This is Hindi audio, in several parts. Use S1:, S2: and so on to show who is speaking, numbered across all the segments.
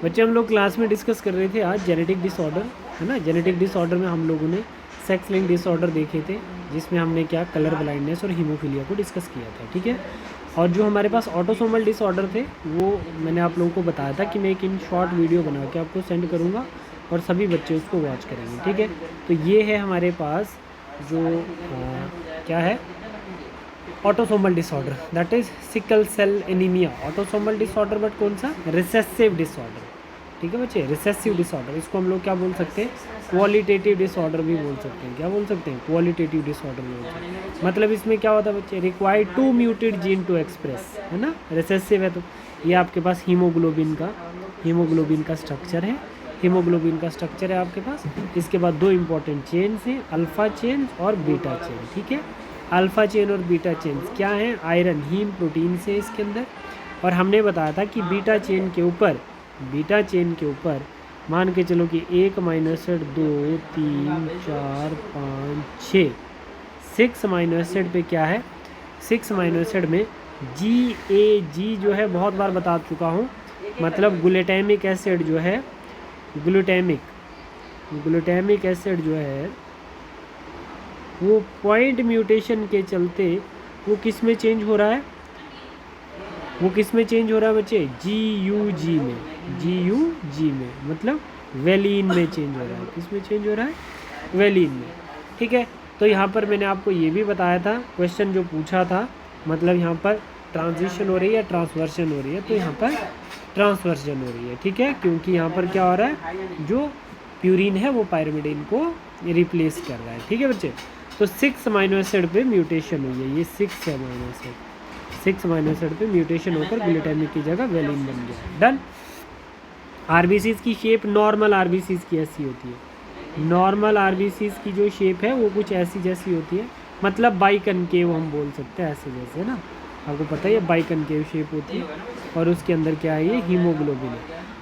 S1: बच्चे हम लोग क्लास में डिस्कस कर रहे थे आज जेनेटिक डिसऑर्डर, है ना। जेनेटिक डिसऑर्डर में हम लोगों ने सेक्स लिंक डिसऑर्डर देखे थे, जिसमें हमने क्या कलर ब्लाइंडनेस और हीमोफीलिया को डिस्कस किया था, ठीक है। और जो हमारे पास ऑटोसोमल डिसऑर्डर थे वो मैंने आप लोगों को बताया था कि मैं एक इन शॉर्ट वीडियो बना के आपको सेंड करूँगा और सभी बच्चे उसको वॉच करेंगे, ठीक है। तो ये है हमारे पास जो क्या है autosomal disorder, that is sickle cell anaemia. Autosomal disorder but कौन सा, रिसेसिव डिसऑर्डर, ठीक है बच्चे। रिसेसिव डिसऑर्डर, इसको हम लोग क्या बोल सकते हैं, क्वालिटेटिव डिसऑर्डर भी बोल सकते हैं। क्या बोल सकते हैं, क्वालिटेटिव डिसऑर्डर बोल सकते हैं। मतलब इसमें क्या होता है बच्चे, required 2 muted gene to express, है ना। रिसेसिव है तो ये आपके पास हीमोग्लोबिन का स्ट्रक्चर है, हीमोग्लोबिन का स्ट्रक्चर है आपके पास। इसके बाद 2 इंपॉर्टेंट चेन्स हैं, अल्फ़ा चेन और बीटा चेन, ठीक है। अल्फ़ा चेन और बीटा चेन क्या हैं, आयरन हीम प्रोटीन से इसके अंदर। और हमने बताया था कि बीटा चेन के ऊपर मान के चलो कि 1 - 2 3 4 5 6 6 अमीनो एसिड पे क्या है, 6 अमीनो एसिड में GAG जो है बहुत बार बता चुका हूँ, मतलब ग्लूटामिक एसिड जो है, ग्लूटामिक एसिड जो है वो पॉइंट म्यूटेशन के चलते वो किस में चेंज हो रहा है, बच्चे, GUG में, मतलब वेलिन में चेंज हो रहा है। किस में चेंज हो रहा है, वेलिन में, ठीक है। तो यहाँ पर मैंने आपको ये भी बताया था, क्वेश्चन जो पूछा था, मतलब यहाँ पर ट्रांजिशन हो रही है, ट्रांसवर्शन हो रही है, तो यहाँ पर ट्रांसवर्शन हो रही है, ठीक है, क्योंकि यहाँ पर क्या हो रहा है, जो प्यूरिन है वो पायरिमिडिन को रिप्लेस कर रहा है, ठीक है बच्चे। तो 6 अमीनो एसिड पे म्यूटेशन हुई है, ये 6 अमीनो एसिड पे म्यूटेशन होकर ग्लूटामिक की जगह वेलिन बन गया, डन। आरबीसीज की शेप नॉर्मल आरबीसीज की ऐसी होती है, नॉर्मल आरबीसीज की जो शेप है वो कुछ ऐसी जैसी होती है, मतलब बाइकनकेव हम बोल सकते हैं, ऐसे जैसे ना, आपको पता है ये बाइकनकेव शेप होती है। और उसके अंदर क्या है, ये हीमोग्लोबिन है।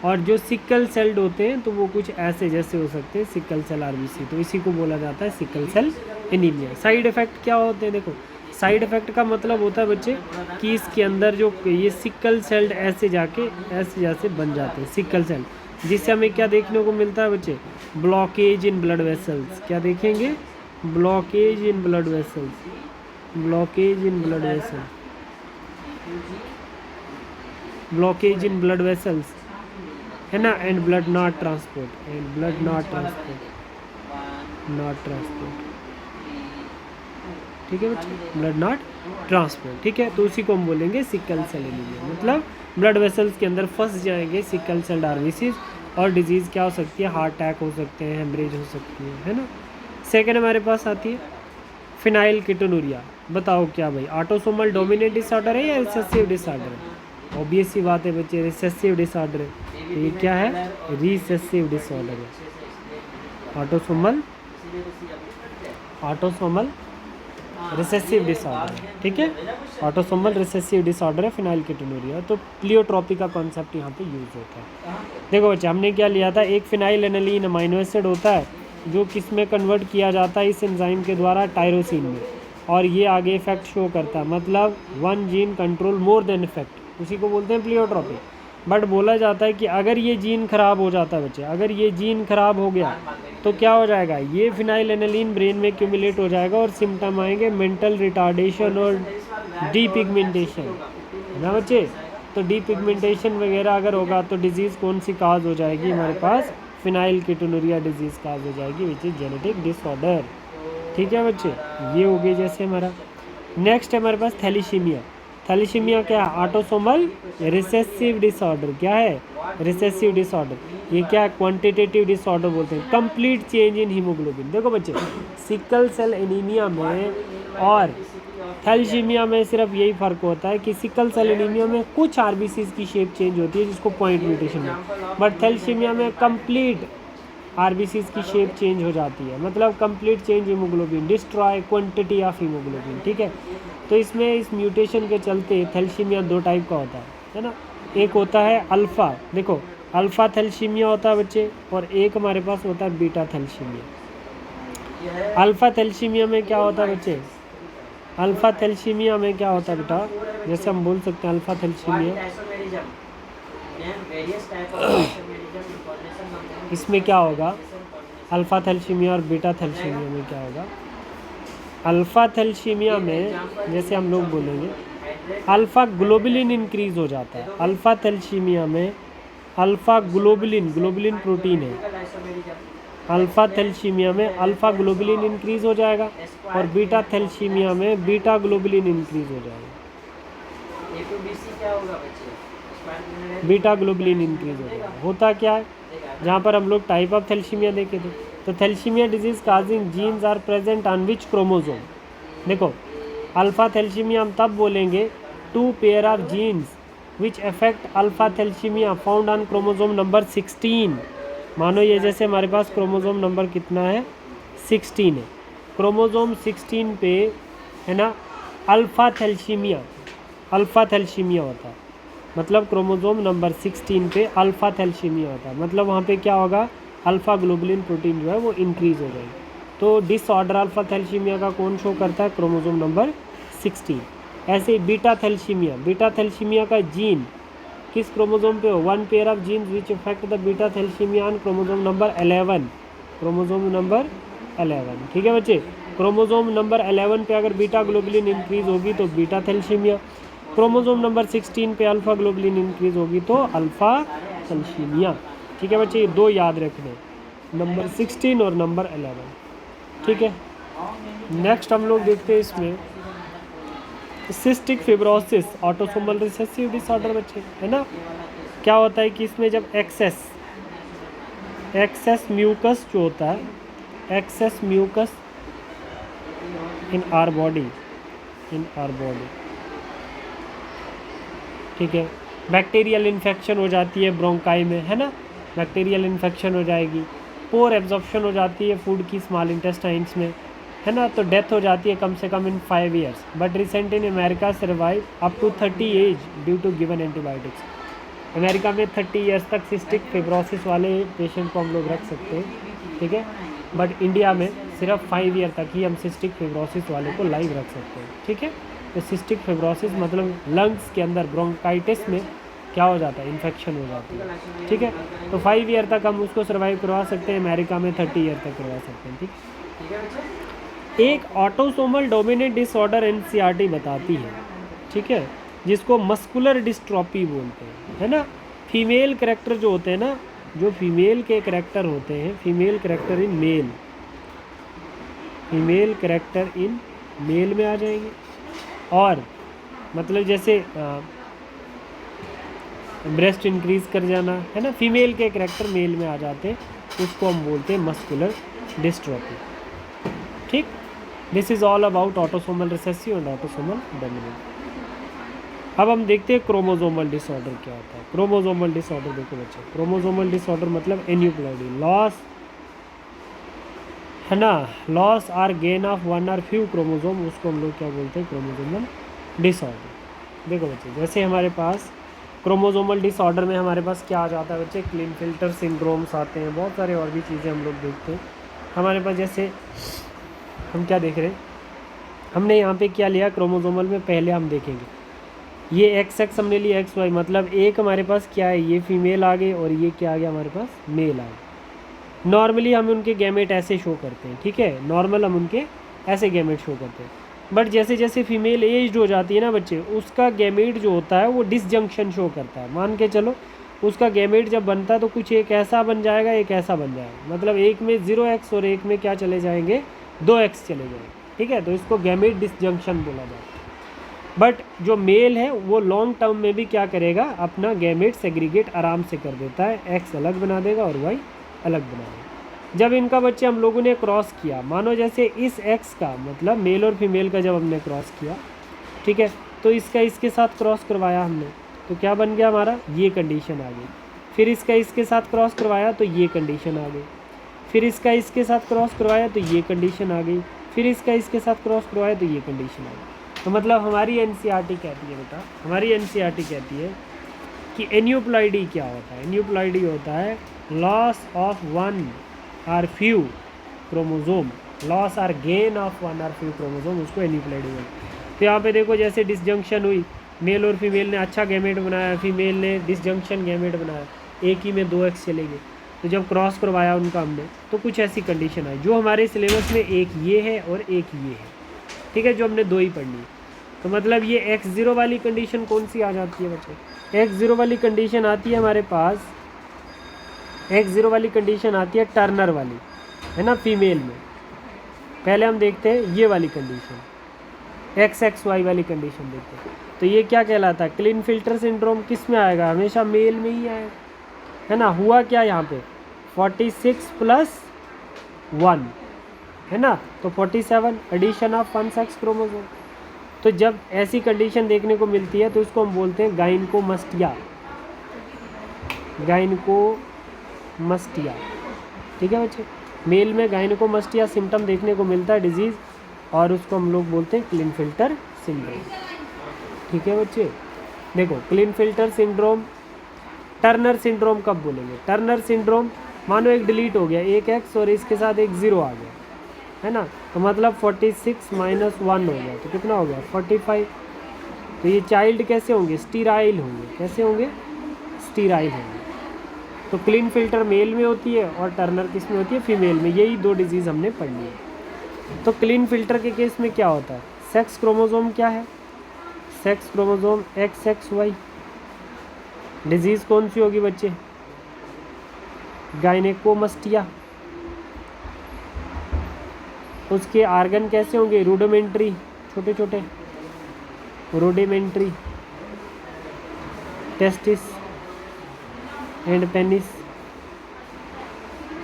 S1: और जो सिकल सेल्ड होते हैं तो वो कुछ ऐसे जैसे हो सकते हैं, सिकल सेल आरबीसी, तो इसी को बोला जाता है sickle cell anaemia. Side effect क्या होते हैं, देखो साइड इफ़ेक्ट का मतलब होता है बच्चे कि इसके अंदर जो ये सिकल सेल्ड ऐसे जाके ऐसे जैसे बन जाते हैं सिकल सेल, जिससे हमें क्या देखने को मिलता है बच्चे, ब्लॉकेज इन ब्लड वेसल्स। क्या देखेंगे, blockage in blood vessels, blockage in blood vessels, blockage in blood vessels, है ना। एंड ब्लड नॉट ट्रांसपोर्ट, ठीक है बच्चे, ब्लड नॉट ट्रांसपोर्ट, ठीक है। तो उसी को हम बोलेंगे सिकल सेल एनीमिया, मतलब ब्लड वेसल्स के अंदर फंस जाएंगे सिकल सेल आरबीसीज, और डिजीज़ क्या हो सकती है, हार्ट अटैक हो सकते हैं, हेमरेज हो सकती है ना। सेकेंड हमारे पास आती है फिनाइल कीटोनुरिया। बताओ क्या भाई, ऑटोसोमल डोमिनेंट डिसऑर्डर है या रिसेसिव डिसऑर्डर है, ऑब्वियस सी बात है बच्चे, रिसेसिव डिसऑर्डर है। तो ये क्या है, रिसेसिव डिसऑर्डर है, ऑटोसोमल रिसेसिव डिसऑर्डर है, ठीक है। ऑटोसोमल रिसेसिव डिसऑर्डर है फिनाइल कीटोनुरिया। तो प्लियोट्रोपी का कॉन्सेप्ट यहाँ पे यूज़ होता है। देखो बच्चे हमने क्या लिया था, एक फिनाइल एनालीन अमीनो एसिड होता है जो किस में कन्वर्ट किया जाता है, इस एंजाइम के द्वारा टायरोसिन में, और ये आगे इफेक्ट शो करता है, मतलब 1 gene control more than effect, उसी को बोलते हैं प्लियोट्रोपी। बट बोला जाता है कि अगर ये जीन खराब हो जाता है बच्चे, अगर ये जीन खराब हो गया तो क्या हो जाएगा, ये फिनाइल एनालीन ब्रेन में एक्यूमुलेट हो जाएगा और सिम्टम आएंगे मेंटल रिटार्डेशन और डीपिगमेंटेशन, है ना बच्चे। तो डीपिगमेंटेशन वगैरह अगर होगा तो डिजीज़ कौन सी काज हो जाएगी हमारे पास, फिनाइल कीटोनुरिया डिजीज़ काज हो जाएगी, विच इज़ जेनेटिक डिसऑर्डर, ठीक है बच्चे। ये हो गए जैसे हमारा। नेक्स्ट है हमारे पास थैलीसीमिया। थैलीसीमिया क्या है, ऑटोसोमल रिसेसिव डिसऑर्डर, क्या है, रिसेसिव डिसऑर्डर। ये क्या है, क्वांटिटेटिव डिसऑर्डर बोलते हैं, कंप्लीट चेंज इन हीमोग्लोबिन। देखो बच्चे सिकल सेल एनीमिया में और थैलीसीमिया में सिर्फ यही फ़र्क होता है कि सिकल सेल एनीमिया में कुछ आरबीसीज की शेप चेंज होती है जिसको पॉइंट म्यूटेशन है, बट थैलीसीमिया में कंप्लीट आरबीसीज की शेप चेंज हो जाती है, मतलब complete change haemoglobin, destroy quantity of haemoglobin, ठीक है। तो इसमें इस म्यूटेशन के चलते थैलीसीमिया 2 टाइप का होता है ना। एक होता है अल्फ़ा, देखो अल्फ़ा थैलीसीमिया होता है बच्चे, और एक हमारे पास होता है बीटा थैलीसीमिया। अल्फ़ा थैलीसीमिया में क्या होता है बच्चे, अल्फ़ा थैलीसीमिया में क्या होता है बेटा, जैसे हम बोल सकते हैं अल्फ़ा थैलीसीमिया, इसमें क्या होगा, अल्फ़ा थैलेसीमिया और बीटा थैलेसीमिया में क्या होगा। अल्फ़ा थैलेसीमिया में जैसे हम लोग बोलेंगे अल्फ़ा ग्लोबुलिन इंक्रीज़ हो जाता है। अल्फ़ा थैलेसीमिया में अल्फ़ा ग्लोबुलिन, ग्लोबुलिन प्रोटीन है, अल्फ़ा थैलेसीमिया में अल्फ़ा ग्लोबुलिन इंक्रीज़ हो जाएगा और बीटा थैलेसीमिया में बीटा ग्लोबुलिन इंक्रीज़ हो जाएगा। बीटा ग्लोबुलिन इंक्रीज़ हो जाएगा। होता क्या है, जहाँ पर हम लोग टाइप ऑफ थैलेसीमिया देखे थे, तो thalassemia disease causing genes are present on which chromosome. देखो अल्फ़ा थैलेसीमिया हम तब बोलेंगे 2 pair of genes which affect alpha thalassemia found on chromosome number 16। मानो ये जैसे हमारे पास क्रोमोसोम नंबर कितना है, 16 है। क्रोमोसोम 16 पे है ना अल्फ़ा थैलेसीमिया होता है, मतलब क्रोमोसोम नंबर 16 पे अल्फ़ा थैलेसीमिया होता है, मतलब वहाँ पे क्या होगा, अल्फ़ा ग्लोबुलिन प्रोटीन जो है वो इंक्रीज़ हो जाएगी। तो डिसऑर्डर अल्फ़ा थैलेसीमिया का कौन शो करता है, क्रोमोसोम नंबर 16। ऐसे ही बीटा थैलेसीमिया का जीन किस क्रोमोसोम पे हो, 1 pair of genes which affect the beta thalassemia on chromosome number 11, chromosome number 11। ठीक है बच्चे, क्रोमोसोम नंबर 11 पे अगर बीटा ग्लोबुलिन इंक्रीज़ होगी तो बीटा थैलेसीमिया, क्रोमोसोम नंबर 16 पे अल्फ़ा ग्लोबुलिन इंक्रीज़ होगी तो अल्फ़ा थैलेसीमिया। ठीक है बच्चे, ये दो याद रखने, नंबर 16 और नंबर 11। ठीक है, नेक्स्ट हम लोग देखते हैं इसमें cystic fibrosis autosomal recessive disorder बच्चे, है ना। क्या होता है कि इसमें जब एक्सेस म्यूकस जो होता है, excess mucus in our body, ठीक है, बैक्टीरियल इन्फेक्शन हो जाती है ब्रोंकाई में, है ना, बैक्टीरियल इन्फेक्शन हो जाएगी, पोर एब्जॉर्प्शन हो जाती है फूड की स्मॉल इंटेस्टाइन्स में, है ना, तो डेथ हो जाती है कम से कम in 5 years, but recent in America survive up to 30 age due to given antibiotics. America में 30 ईयर्स तक सिस्टिक फिब्रोसिस वाले पेशेंट को हम लोग रख सकते हैं, ठीक है, बट इंडिया में सिर्फ 5 ईयर तक ही हम सिस्टिक फिब्रोसिस वाले को लाइव रख सकते हैं। ठीक है, तो सिस्टिक फिब्रोसिस मतलब लंग्स के अंदर ब्रोंकाइटिस में क्या हो जाता है, इन्फेक्शन हो जाती है। ठीक है, तो 5 ईयर तक हम उसको सर्वाइव करवा सकते हैं, अमेरिका में 30 ईयर तक करवा सकते हैं। ठीक है, एक ऑटोसोमल डोमिनेंट डिसऑर्डर एनसीईआरटी बताती है, ठीक है, जिसको मस्कुलर डिस्ट्रॉफी बोलते हैं, है ना। फीमेल कैरेक्टर जो होते हैं ना, जो फीमेल के कैरेक्टर होते हैं, female character in male, female character in male में आ जाएंगे, और मतलब जैसे ब्रेस्ट इंक्रीज कर जाना, है ना, फीमेल के कैरेक्टर मेल में आ जाते हैं, उसको हम बोलते हैं मस्कुलर डिस्ट्रॉफी। ठीक, this is all about autosomal recessive and autosomal dominant. अब हम देखते हैं क्रोमोसोमल डिसऑर्डर क्या होता है। क्रोमोसोमल डिसऑर्डर देखो बच्चे, क्रोमोसोमल डिसऑर्डर मतलब एन्यूप्लॉइडी लॉस, है ना, लॉस आर गेन ऑफ 1 और फ्यू क्रोमोसोम, उसको हम लोग क्या बोलते हैं, क्रोमोसोमल डिसऑर्डर। देखो बच्चे, जैसे हमारे पास क्रोमोसोमल डिसऑर्डर में हमारे पास क्या आ जाता है बच्चे, क्लिनफिल्टर सिंड्रोम्स आते हैं, बहुत सारे और भी चीज़ें हम लोग देखते हैं। हमारे पास जैसे हम क्या देख रहे हैं, हमने यहाँ पे क्या लिया क्रोमोसोमल में, पहले हम देखेंगे ये XX हमने लिया, XY, मतलब एक हमारे पास क्या है, ये फीमेल आ गए और ये क्या आ गया हमारे पास, मेल आ गए। नॉर्मली हम उनके गैमेट ऐसे शो करते हैं, ठीक है, नॉर्मल हम उनके ऐसे गैमेट शो करते हैं, बट जैसे जैसे फीमेल एज्ड हो जाती है ना बच्चे, उसका गैमेट जो होता है वो डिसजंक्शन शो करता है। मान के चलो उसका गैमेट जब बनता है तो कुछ एक ऐसा बन जाएगा, एक ऐसा बन जाएगा, मतलब एक में 0X और एक में क्या चले जाएंगे, 2X चले जाएंगे। ठीक है, तो इसको गैमेट डिसजंक्शन बोला जाता है। बट जो मेल है वो लॉन्ग टर्म में भी क्या करेगा, अपना गैमेट सेग्रीगेट आराम से कर देता है, X अलग बना देगा और Y अलग बना देगा। जब इनका बच्चे हम लोगों ने क्रॉस किया, मानो जैसे इस X का मतलब मेल और फीमेल का जब हमने क्रॉस किया, ठीक है, तो इसका इसके साथ क्रॉस करवाया हमने, तो क्या बन गया हमारा, ये कंडीशन आ गई। फिर इसका इसके साथ क्रॉस करवाया तो ये कंडीशन आ गई, फिर इसका इसके साथ क्रॉस करवाया तो ये कंडीशन आ गई, फिर इसका इसके साथ क्रॉस करवाया तो ये कंडीशन आ गई। तो मतलब हमारी एनसीईआरटी कहती है बेटा, हमारी एनसीईआरटी कहती है कि एन्यूप्लॉइडी क्या होता है। एन्यूप्लॉइडी होता है लॉस ऑफ 1 और फ्यू क्रोमोसोम, लॉस और गेन ऑफ 1 और फ्यू क्रोमोसोम, उसको एन्यूप्लॉइडी बोलते हैं। तो यहाँ पे देखो जैसे डिसजंक्शन हुई मेल और फीमेल ने अच्छा गैमेट बनाया, फीमेल ने डिसजंक्शन गैमेट बनाया, एक ही में 2 एक्स चलेंगे, तो जब क्रॉस करवाया उनका हमने तो कुछ ऐसी कंडीशन आई जो हमारे सिलेबस में एक ये है और एक ये है, ठीक है, जो हमने 2 ही पढ़नी है। तो मतलब ये x0 वाली कंडीशन कौन सी आ जाती है बच्चे? x0 वाली कंडीशन आती है हमारे पास, x0 वाली कंडीशन आती है टर्नर वाली, है ना, फीमेल में। पहले हम देखते हैं ये वाली कंडीशन, XXY वाली कंडीशन देखते हैं। तो ये क्या कहलाता है? क्लीन फिल्टर सिंड्रोम किस में आएगा? हमेशा मेल में ही आएगा, है ना। हुआ क्या यहाँ पे 46 + 1 है ना, तो 47 एडिशन ऑफ 1 सेक्स क्रोमोसोम। तो जब ऐसी कंडीशन देखने को मिलती है तो इसको हम बोलते हैं गाइनकोमस्टिया, गाइनकोमस्टिया, ठीक है बच्चे। मेल में गाइनकोमस्टिया सिम्टम देखने को मिलता है डिजीज़, और उसको हम लोग बोलते हैं क्लीन फिल्टर सिंड्रोम, ठीक है बच्चे। देखो clean filter syndrome, Turner syndrome कब बोलेंगे? टर्नर सिंड्रोम मानो एक डिलीट हो गया, एक एक्स और इसके साथ एक 0 आ गया, है ना, तो मतलब 46 - 1 हो गया, तो कितना हो गया 45। तो ये चाइल्ड कैसे होंगे? स्टीराइल होंगे। कैसे होंगे? स्टीराइल होंगे। तो क्लीन फिल्टर मेल में होती है और टर्नर किस में होती है? फीमेल में। यही 2 डिजीज़ हमने पढ़नी है। तो क्लीन फिल्टर के केस में क्या होता है? सेक्स क्रोमोसोम क्या है? Sex chromosome XXY। डिजीज़ कौन सी होगी बच्चे? गाइनेकोमस्टिया। उसके आर्गन कैसे होंगे? रूडिमेंट्री, छोटे छोटे, rudimentary, testis and penis,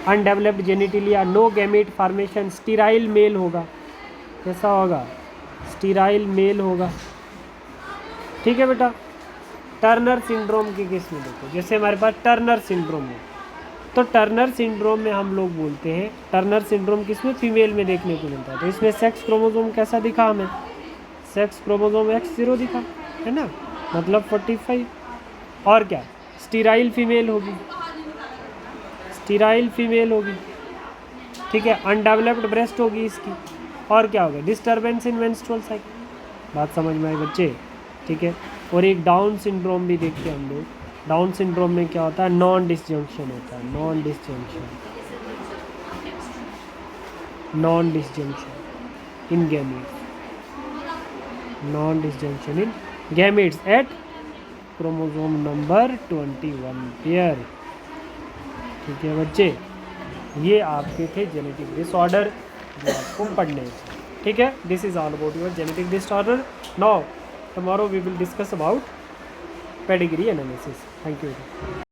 S1: undeveloped genitalia, no gamete formation, sterile male होगा। कैसा होगा? स्टीराइल मेल होगा, ठीक है बेटा। टर्नर सिंड्रोम के केस में देखो, जैसे हमारे पास टर्नर सिंड्रोम है, तो टर्नर सिंड्रोम में हम लोग बोलते हैं, टर्नर सिंड्रोम किसमें? फीमेल में देखने को मिलता है। तो इसमें सेक्स क्रोमोसोम कैसा दिखा हमें? सेक्स क्रोमोसोम X0 दिखा, है ना, मतलब 45। और क्या? स्टीराइल फीमेल होगी, स्टीराइल फीमेल होगी, ठीक है। अनडेवलप्ड ब्रेस्ट होगी इसकी। और क्या होगा? Disturbance in menstrual cycle. बात समझ में आई बच्चे? ठीक है। और एक डाउन सिंड्रोम भी देखते हैं हम लोग। डाउन सिंड्रोम में क्या होता है? नॉन डिसजंक्शन होता है, non disjunction, non disjunction in gametes, non disjunction in gametes at chromosome number 21 pair, ठीक है बच्चे। ये आपके थे जेनेटिक डिसऑर्डर जो आपको पढ़ने हैं, ठीक है। This is all about your genetic disorder. Now tomorrow we will discuss about pedigree analysis. Thank you.